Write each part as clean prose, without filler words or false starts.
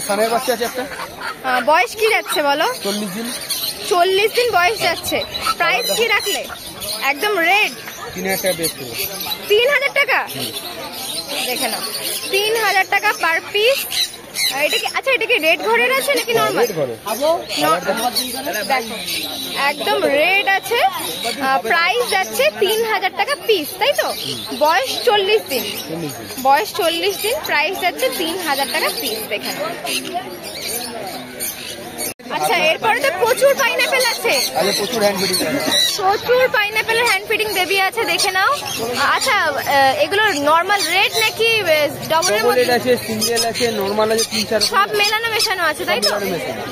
সানের বাচ্চা আছে একটা। বয়স কি যাচ্ছে বলো? 40 দিন। 40 দিন বয়স যাচ্ছে। প্রাইস কি রাখলে? একদম রেড 3000 টাকা বেশ করে। 3000 টাকা দেখে নাও, 3000 টাকা পার পিস। এটা কি আচ্ছা এটা কি রেড ঘরের আছে নাকি নরমাল? দেখো একদম রেড আছে। প্রাইস যাচ্ছে 3000 টাকা পিস, তাই তো? বয়স 40 দিন। বয়স 40 দিন, প্রাইস যাচ্ছে 3000 টাকা পিস। দেখে নাও। আচ্ছা এরপরে তো প্রচুর পাইনাপেল আছে। প্রচুর পাইনাপেলের হ্যান্ড ফিডিং বেবি আছে, দেখে নাও। আচ্ছা এগুলো নরমাল রেড নাকি ডবল আছে? সিঙ্গেল আছে, নরমাল আছে, 3-4 সব মেলানো মেশানো আছে, তাই তো?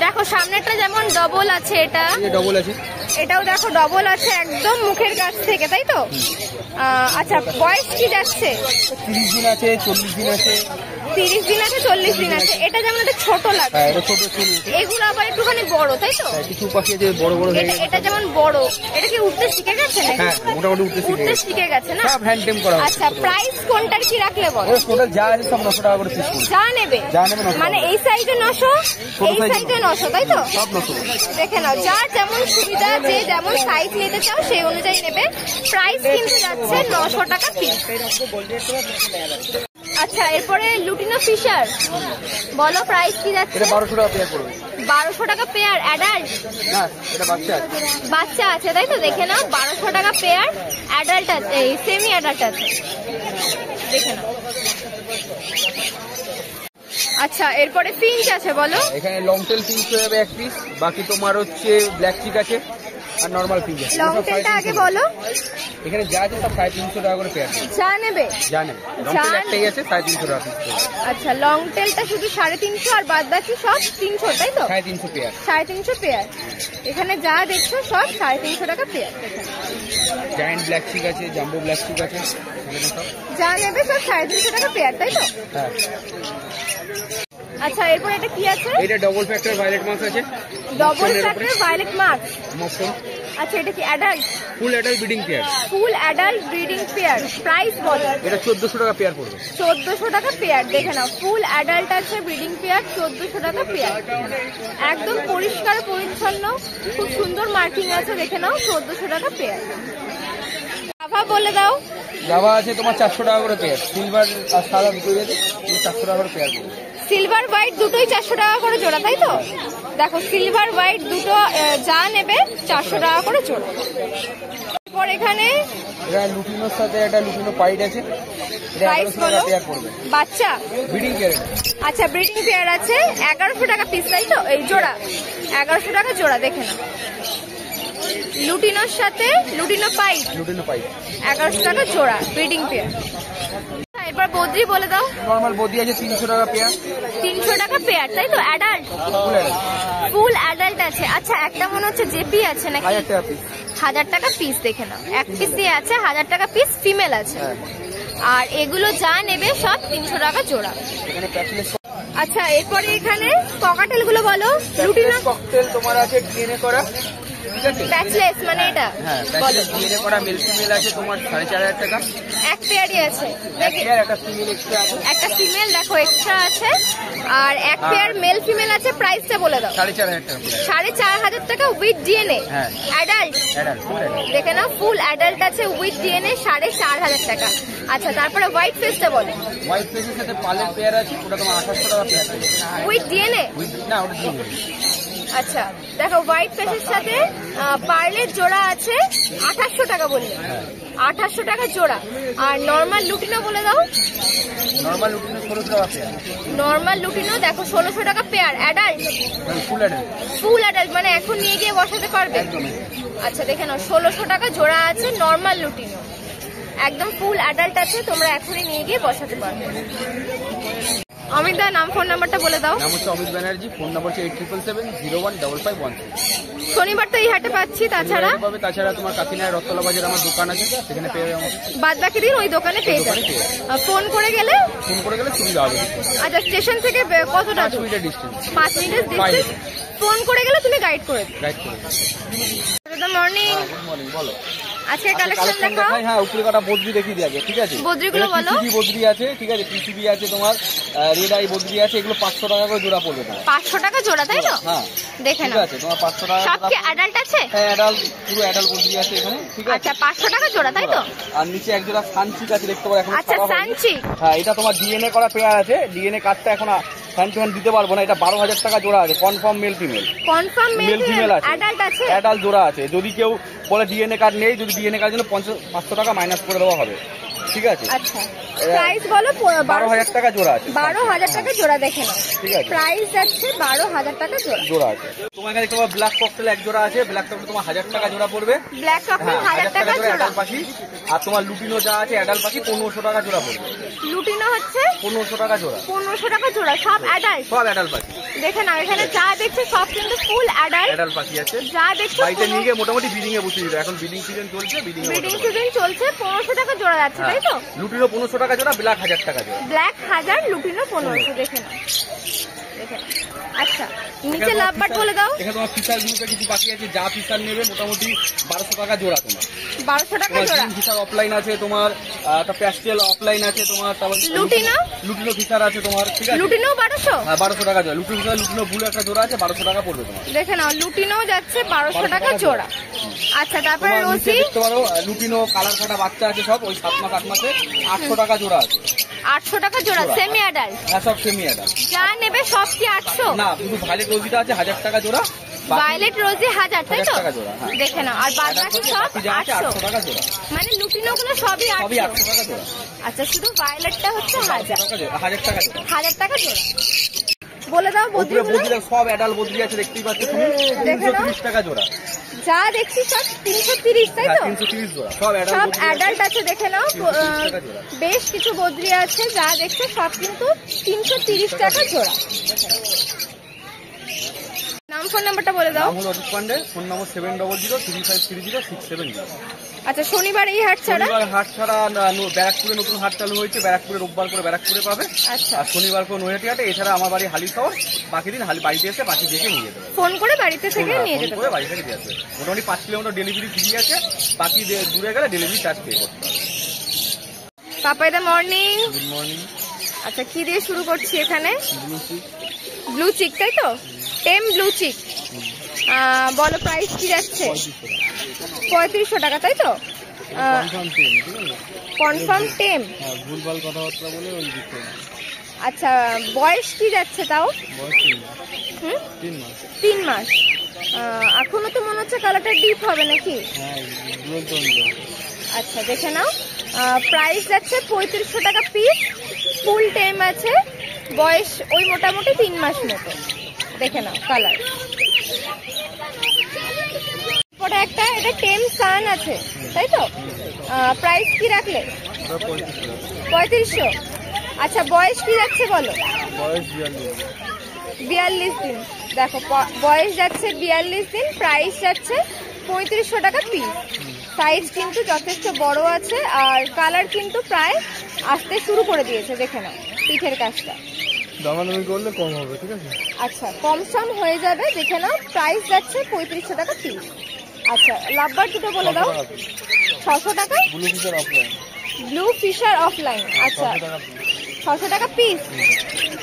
দেখো সামনেরটা যেমন ডবল আছে, এটা ডবল আছে, এটাও দেখো ডবল আছে, একদম মুখের কাছ থেকে, তাই তো? আচ্ছা বয়স কি যাচ্ছে? 30 দিন আছে, 40 দিন আছে। 30 দিন আছে, 40 দিন আছে। এটা যেমন একটা ছোট লাগে, এগুলো আবার একটুখানি বড়, তাই তো? কিছু পাখি আছে বড় বড় হয়ে গেছে। এটা যেমন বড়, এটা কি উঠতে শিখে গেছে নাকি? হ্যাঁ মোটামুটি উঠতে শিখে গেছে না? সব হ্যান্ড টেম করা। আচ্ছা প্রাইস কোনটার কি রাখলে বলো? টোটাল যা আছে সব 900 টাকা করে পিস। যা নেবে মানে এই সাইজে 900, এই সাইজে 900, তাই তো? সব 900। দেখে নাও, যার যেমন সুবিধা, যে যেমন সাইজ নিতে চাও সেই অনুযায়ী নেবে। প্রাইস কিন্তু যাচ্ছে 900 টাকা পিস। আচ্ছা এরপরে লুটিনো ফিশার, বলো প্রাইস কি যাচ্ছে? 1200 টাকা পেয়ার পড়বে। 1200 টাকা পেয়ার। অ্যাডাল্ট না এটা বাচ্চা আছে। বাচ্চা আছে, তাই তো? দেখে নাও 1200 টাকা পেয়ার। অ্যাডাল্ট আছে, সেমি অ্যাডাল্ট আছে, দেখে নাও। আচ্ছা এরপরে ফিঞ্চ আছে, বলো। এখানে লং টেল ফিঞ্চ হয়ে যাবে 1 পিস, বাকি তোমার হচ্ছে ব্ল্যাক চিক আছে আর নরমাল ফিঞ্চ আছে। লং টেলটা আগে বলো। এখানে যা আছে সব 350 টাকা করে পেয়ার। যা নেবে লং টেল একটাই আছে 350 টাকা পিস। আচ্ছা লং টেলটা শুধু 350 আর বাদ বাকি সব 300, তাই তো? 350 পেয়ার। 350 পেয়ার। এখানে যা দেখছো সব 350 টাকা পেয়ার। জায়ান্ট ব্ল্যাক চিক আছে, জাম্বো ব্ল্যাক চিক আছে, যা নেবে সব 350 টাকা পেয়ার, তাই তো? হ্যাঁ। আচ্ছা এরপর এটা কি আছে? এটা ডবল ফ্যাক্টর ভায়োলেট মাস্ক আছে। Double factor violet mask. আচ্ছা এটা কি adult? Full adult breeding pair. Full adult breeding pair. Price বলো। এটা 1400 টাকা পেয়ার পড়বে। 1400 টাকা পেয়ার। দেখে নাও, ফুল অ্যাডাল্ট আছে, ব্রিডিং পেয়ার, 1400 টাকা পেয়ার। একদম পরিষ্কার পরিচ্ছন্ন, খুব সুন্দর মার্কিং আছে, দেখে নাও 1400 টাকা পেয়ার। জাভা বলে দাও। জাভা আছে তোমার 400 টাকা করে পেয়ার। সিলভার আর সাদা দুটোই আছে, 400 টাকা করে পেয়ার পড়বে। সিলভার হোয়াইট দুটোই 400 টাকা করে জোড়া, তাই তো? দেখো সিলভার হোয়াইট দুটো যা নেবে 400 টাকা করে জোড়া। এরপর এখানে লুটিনোর সাথে একটা লুটিনো পাইট আছে, এটা 1100 টাকা পেয়ার পড়বে। বাচ্চা ব্রিডিং পেয়ার। আচ্ছা ব্রিডিং পেয়ার আছে 1100 টাকা পিস, তাই তো? এই জোড়া 1100 টাকা জোড়া। দেখে নাও, লুটিনোর সাথে লুটিনো পাইট 1100 টাকা জোড়া, ব্রিডিং পেয়ার। এরপর বদ্রি বলে দাও। নরমাল বদ্রি আছে 300 টাকা পেয়ার। 300 টাকা পেয়ার, তাই তো? অ্যাডাল্ট ফুল অ্যাডাল্ট আছে। আচ্ছা একটা মনে হচ্ছে জেপি আছে নাকি? 1000 টাকা পিস। 1000 টাকা পিস। দেখে নাও, এক পিস দিয়ে আছে, 1000 টাকা পিস, ফিমেল আছে। আর এগুলো যা নেবে সব 300 টাকা জোড়া। আচ্ছা এরপরে এখানে ককাটেল গুলো বলো। লুটিনো ককটেল তোমার আছে ডিএনএ করা, ঠিক আছে? প্যাচলেস মানে এটা? হ্যাঁ প্যাচলেস ডিএনএ করা, মেল ফিমেল আছে তোমার 4500 টাকা। এক পেয়ারই আছে, একটা ফিমেল এক্সট্রা আছে। একটা ফিমেল দেখো এক্সট্রা আছে, আর এক পেয়ার মেল ফিমেল আছে। প্রাইসটা বলে দাও। 4500 টাকা। 4500 টাকা উইথ ডিএনএ। হ্যাঁ অ্যাডাল্ট। দেখে নাও, ফুল অ্যাডাল্ট আছে উইথ ডিএনএ, 4500 টাকা। আচ্ছা তারপরে হোয়াইট ফেসটা বলো। হোয়াইট ফেসের সাথে পালের পেয়ার আছে, ওটা তোমার 2800 টাকা পেয়ার আছে। With DNA? না ওটা ডিএনএ। আচ্ছা দেখো, হোয়াইট ফেসের সাথে পার্লের জোড়া আছে 2800 টাকা বললে। 2800 টাকা জোড়া। আর নর্মাল লুটিনো বলে দাও। নরমাল লুটিনো 1600 টাকা পেয়ার। নর্মাল লুটিনো দেখো 1600 টাকা pair. Adult? Full adult. Full adult মানে এখন নিয়ে গিয়ে বসাতে পারবে? আচ্ছা দেখে নাও, 1600 টাকা জোড়া আছে নর্মাল লুটিনো, একদম ফুল অ্যাডাল্ট আছে, তোমরা এখনই নিয়ে গিয়ে বসাতে পারবে। অমিত দা নাম ফোন নাম্বারটা বলে দাও। নাম হচ্ছে অমিত ব্যানার্জি, ফোন নাম্বার হচ্ছে 8777015513। শনিবার তো এই হাটে পাচ্ছি, তাছাড়া তোমার কাকিনায় রত্তলা বাজার আমার দোকান আছে, সেখানে পেয়ে যাবে। বাদ বাকি দিন ওই দোকানে পেয়ে যাবে। ফোন করে গেলে সুবিধা হবে। আচ্ছা স্টেশন থেকে কতটা? 5 মিনিটের ডিস্টেন্স। 5 মিনিটের ডিস্টেন্স। ফোন করে গেলে তুমি গাইড করে দিও। মর্নিং। মর্নিং। বলো। আজকে কালেকশন দেখাও। হ্যাঁ, উপরে কাটা বদ্রি দেখিয়ে দিয়ে আগে, ঠিক আছে? বদ্রিগুলো বলো। পিসিবি বদ্রি আছে, ঠিক আছে? পিসিবি আছে তোমার, রেড আই বদ্রি আছে, এগুলো 500 টাকা করে জোড়া পড়বে তোমার। 500 টাকা জোড়া, তাই তো? হ্যাঁ, দেখে ঠিক নাও। আছে, তোমার 500 টাকা। সব কি অ্যাডাল্ট আছে? হ্যাঁ, অ্যাডাল্ট, পুরো অ্যাডাল্ট বদ্রি আছে এখানে, ঠিক আছে? আচ্ছা, 500 টাকা জোড়া, তাই তো? আর নিচে এক জোড়া সানচিক আছে, দেখতে পারো এখন। আচ্ছা, সানচিক। হ্যাঁ, এটা তোমার ডিএনএ করা পেয়ার আছে, ডিএনএ কার্ডটা এখন ফ্যান দিতে পারবো না, এটা 12,000 টাকা জোড়া আছে, confirm male female. Confirm male female আছে, অ্যাডাল্ট আছে, অ্যাডাল্ট জোড়া আছে। যদি কেউ বলে ডিএনএ কার্ড নেই, যদি ডিএনএ কার্ড জন্য 500 টাকা মাইনাস করে দেওয়া হবে, ঠিক আছে? আচ্ছা, প্রাইস বলো। 12,000 টাকা জোড়া আছে। 12,000 টাকা জোড়া, দেখে নাও। ঠিক আছে, প্রাইস যাচ্ছে 12,000 টাকা জোড়া। জোড়া আছে। তোমার এখানে তোমার ব্ল্যাক ককটেল এক জোড়া আছে, ব্ল্যাক ককটেল তোমার 1000 টাকা জোড়া পড়বে। ব্ল্যাক ককটেল 1000 টাকা জোড়া। অ্যাডাল্ট পাখি। আর তোমার লুটিনো যা আছে অ্যাডাল্ট পাখি 1500 টাকা জোড়া পড়বে। লুটিনো হচ্ছে 1500 টাকা জোড়া। 1500 টাকা জোড়া, সব অ্যাডাল্ট। সব অ্যাডাল্ট পাখি। দেখে নাও, এখানে যা দেখছে সব কিন্তু ফুল অ্যাডাল্ট। অ্যাডাল্ট পাখি আছে, যা দেখছো বাড়িতে নিয়ে গিয়ে মোটামুটি ব্রিডিং এ বসিয়ে দিবে। এখন ব্রিডিং সিজন চলছে, ব্রিডিং সিজন চলছে। 1500 টাকা জোড়া যাচ্ছে, তাই তো? লুটিনো 1500 টাকা জোড়া, ব্ল্যাক 1000 টাকা জোড়া। Black 1000, lutino 1500। দেখে নাও, দেখে নাও। আচ্ছা, নিচে লাভবার্ড বলে দাও। এখানে তোমার ফিশার গ্রুপে কিছু পাখি আছে, যা ফিশার নেবে মোটামুটি 1200 টাকা জোড়া তোমার। 1200 টাকা জোড়া। ফিশার অফলাইন আছে তোমার, একটা প্যাস্টেল অফলাইন আছে তোমার, তারপর লুটিনো ফিশার আছে তোমার, ঠিক আছে? লুটিনো 1200? হ্যাঁ, 1200 টাকা জোড়া। লুটিনো ব্লু একটা জোড়া আছে, 1200 টাকা পড়বে তোমার। দেখে নাও, লুটিনো যাচ্ছে 1200 টাকা জোড়া। আচ্ছা, তারপরে রোজি দেখতে পারো, লুটিনো কালার কাটা বাচ্চা আছে সব, ওই 7 মাস 8 মাসে 800 টাকা জোড়া আছে। 800 টাকা জোড়া, সেমি অ্যাডাল্ট? হ্যাঁ, সব সেমি অ্যাডাল্ট। যা নেবে সব কি 800? না, শুধু ভাইলেট রোজিটা আছে 1000 টাকা জোড়া। ভাইলেট রোজি 1000, তাই তো? 1000 টাকা জোড়া, হ্যাঁ। দেখে নাও, আর বাদ বাকি সব 800 টাকা জোড়া। মানে লুটিনো গুলো সবই 800 টাকা জোড়া। আচ্ছা, শুধু ভাইলেটটা হচ্ছে 1000 টাকা জোড়া, 1000 টাকা জোড়া। 1000 টাকা জোড়া। বলে দাও বদ্রিগুলো। সব অ্যাডাল্ট বদ্রি আছে, দেখতেই পাচ্ছ তুমি। 330 টাকা জোড়া। যা দেখছি সব 330, তাই তো? 330 জোড়া, সব অ্যাডাল্ট আছে। দেখে নাও, বেশ কিছু বদ্রি আছে, যা দেখছে সব কিন্তু 330 টাকা জোড়া। নাম, ফোন নাম্বারটা বলে দাও। নাম হলো অজিত পান্ডে, ফোন নম্বর 7003530670। আচ্ছা, শনিবার এই হাট ছাড়া? শনিবার হাট ছাড়া ব্যারাকপুরে নতুন হাট চালু হয়েছে, ব্যারাকপুরে রোববার করে ব্যারাকপুরে পাবে। আচ্ছা, আর শনিবার করে নৈহাটি হাটে। এছাড়া আমার বাড়ি হালিশহর, বাকি দিন বাড়িতে এসে বাকি দেখে নিয়ে যেতে হবে। ফোন করে বাড়িতে থেকে নিয়ে যেতে হবে। বাড়ি থেকে দিয়ে আসবে। মোটামুটি 5 কিলোমিটার ডেলিভারি ফ্রি আছে, বাকি দূরে গেলে ডেলিভারি চার্জ পে করতে হবে। পাপাইদা মর্নিং। Good morning. আচ্ছা, কি দিয়ে শুরু করছি এখানে? ব্লু চিক। ব্লু চিক, তাই তো? টেম ব্লু চিক। বলো, প্রাইস কি যাচ্ছে? 3500 টাকা, তাই তো? কনফার্ম টেম। ভুলভাল কথাবার্তা বলে ওই দিকে। আচ্ছা, বয়স কি যাচ্ছে তাও? 3 মাস। এখনো তো মনে হচ্ছে কালারটা ডিপ হবে নাকি? আচ্ছা, দেখে নাও, প্রাইস যাচ্ছে 3500 টাকা পিস। ফুল টেম আছে, বয়স ওই মোটামুটি 3 মাস মতো। দেখে নাও কালার। পরে একটা, এটা টেম সান আছে, তাই তো? প্রাইস কি রাখলে? 3500। আচ্ছা, বয়স কি যাচ্ছে বলো? বয়স 42 দিন। দেখো, বয়স যাচ্ছে 42 দিন, প্রাইস যাচ্ছে 3500 টাকা পিস। সাইজ কিন্তু যথেষ্ট বড় আছে, আর কালার কিন্তু প্রায় আসতে শুরু করে দিয়েছে। দেখে নাও পিঠের কাজটা। দামাদামি করলে কম হবে, ঠিক আছে? আচ্ছা, কম সম হয়ে যাবে। দেখে নাও, প্রাইস যাচ্ছে 3500 টাকা পিস। আচ্ছা, লাভবার দুটো বলে দাও। 600 টাকা। Blue fisher offline. আচ্ছা, 600 টাকা পিস,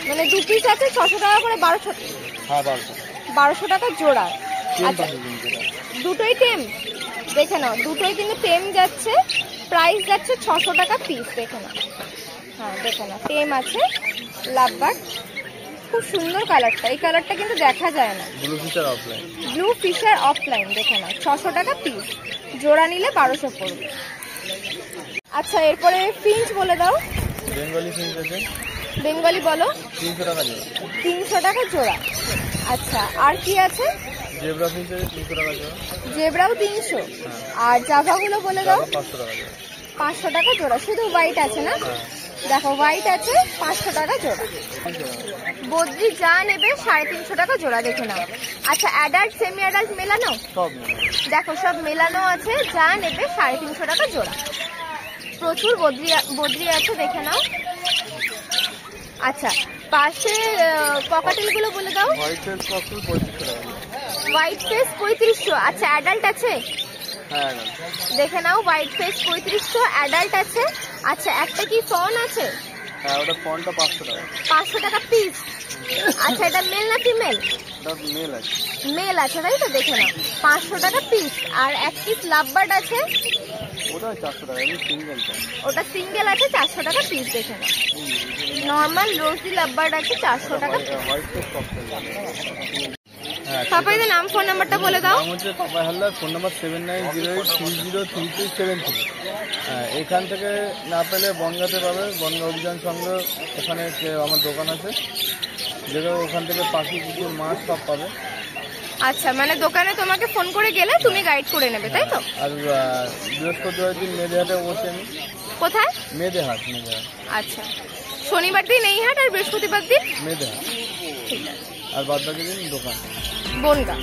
মানে 2 পিস আছে, 600 টাকা করে। 1200 টাকা জোড়া। আচ্ছা, দুটোই টেম। দেখে নাও, দুটোই কিন্তু টেম যাচ্ছে, প্রাইস যাচ্ছে 600 টাকা পিস। দেখে নাও, হ্যাঁ, দেখে নাও, টেম আছে লাভবার। খুব সুন্দর কালারটা, এই কালারটা কিন্তু দেখা যায় না। Blue fisher offline. দেখে নাও, 600 টাকা পিস, জোড়া নিলে 1200 পড়বে। আচ্ছা, এরপরে ফিঞ্চ বলে দাও। বেঙ্গলি ফিঞ্চ আছে। বেঙ্গলি বলো। 300 টাকা জোড়া। 300 টাকা জোড়া। আচ্ছা, আর কি আছে? জেব্রা ফিঞ্চ আছে 300 টাকা জোড়া। জেব্রাও 300। আর জাভাগুলো বলে দাও। 500 টাকা জোড়া। 500 টাকা জোড়া। শুধু হোয়াইট আছে না? দেখো, হোয়াইট আছে 500 টাকা জোড়া। বদ্রি যা নেবে 350 টাকা জোড়া। দেখে নাও। আচ্ছা, অ্যাডাল্ট সেমি অ্যাডাল্ট মেলানো? সব দেখো, সব মেলানো আছে, যা নেবে 350 টাকা জোড়া। প্রচুর বদ্রি আছে, দেখে নাও। আচ্ছা, পাশে ককাটেল গুলো বলে দাও। হোয়াইট ফেস ককটেল 3500 টাকা। White face 3500। আচ্ছা, অ্যাডাল্ট আছে? হ্যাঁ দেখে নাও, হোয়াইট ফেস 3500, অ্যাডাল্ট আছে। আচ্ছা, একটা কি ফোন আছে? হ্যাঁ, ওটা ফোনটা 500 টাকা। 500 টাকা পিস। আচ্ছা, এটা মেল না ফিমেল? ওটা মেল আছে। মেল আছে, তাই তো? দেখে নাও, 500 টাকা পিস। আর এক পিস লাভবার্ড আছে, ওটা 400 টাকা, এমনি সিঙ্গেলটা। ওটা সিঙ্গেল আছে, 400 টাকা পিস। দেখে নাও, নর্মাল রোজি লাভবার্ড আছে 400 টাকা। White face cocktail. তারপরে নাম, ফোন নাম্বারটা বলে দাও। নাম হচ্ছে পাপাই হালদার, ফোন নাম্বার 7908303233। হ্যাঁ, এখান থেকে না পেলে বনগাঁতে পাবে, বনগাঁ অভিযান সংঘ, ওখানে আমার দোকান আছে, যেটা ওখান থেকে পাখি কুকুর মাছ সব পাবে। আচ্ছা, মানে দোকানে তোমাকে ফোন করে গেলে তুমি গাইড করে নেবে, তাই তো? আর বৃহস্পতিবার দিন মেয়েদেহাটে বসে আমি। কোথায়? মেয়েদেহাট। আচ্ছা, শনিবার দিন এই হাট, আর বৃহস্পতিবার দিন মেয়েদেহাট। ঠিক আছে। আর বাদ বাকি দিন দোকান বনগাঁ।